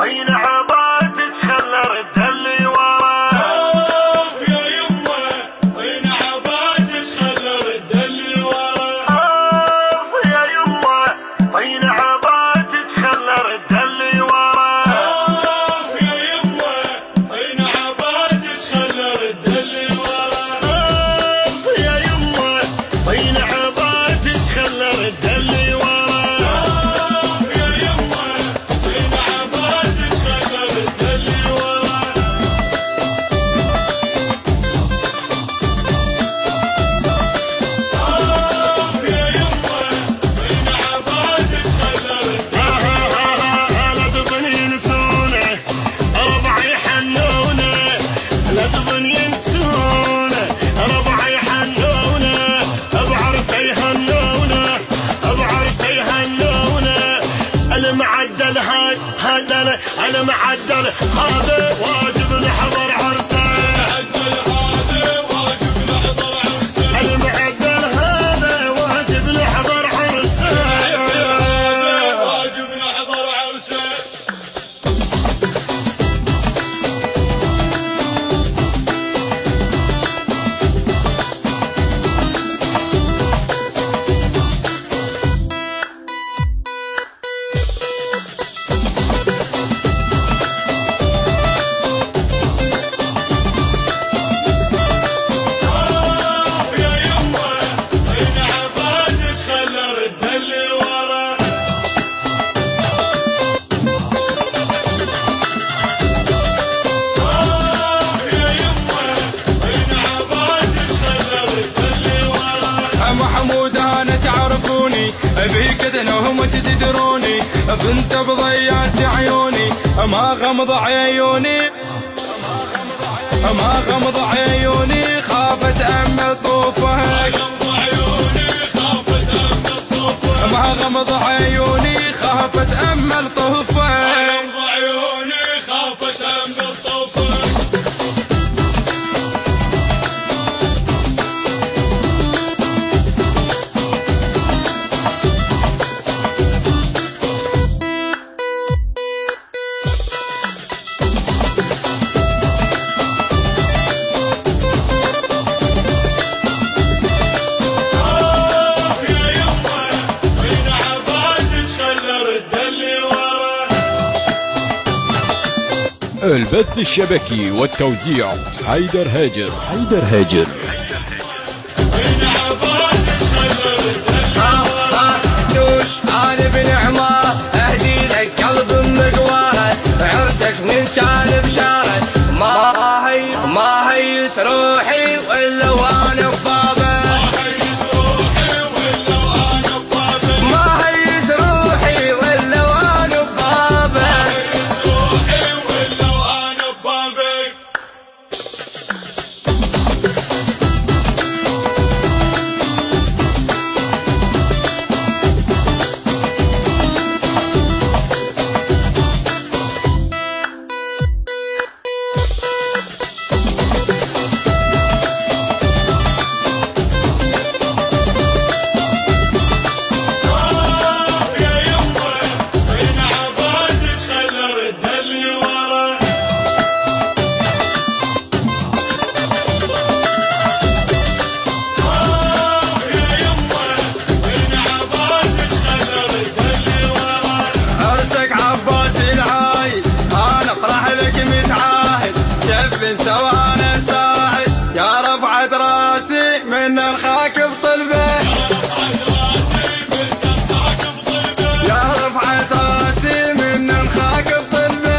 طين عباتك خلى رد اللي ورا. اوف يا يمه طين عباتك خلى رد اللي ورا. اوف يا يمه طين عباتك خلى رد اللي ورا. اوف يا يمه طين عباتك خلى رد اللي ورا. اوف يا يمه طين عباتك خلى رد اللي ورا. المعدل هذا واجب نحضر عرسه. المعدل هذا واجب نحضر عرسه. واجب نحضر عرسه. محمود انا تعرفوني بيك اذنهم تدروني بنت بضيات عيوني ما غمض عيوني ما غمض عيوني خافت ام طوفها. ما غمض عيوني خافت ام الطوفه. البث الشبكي والتوزيع حيدر هاجر. دوش انا بنعمه اهدي لك قلب مقواه عرسك من كان بشاره ما هيس روحي ولا وانا ببابه. ما هيس روحي ولا وانا ببابه. انت وانا ساعد يا رفعة راسي من الخاك بطلبه. يا رفعة راسي من الخاك بطلبه.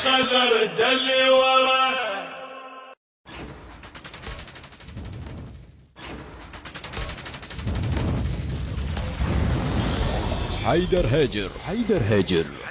خلى رد اللي ورا. حيدر هاجر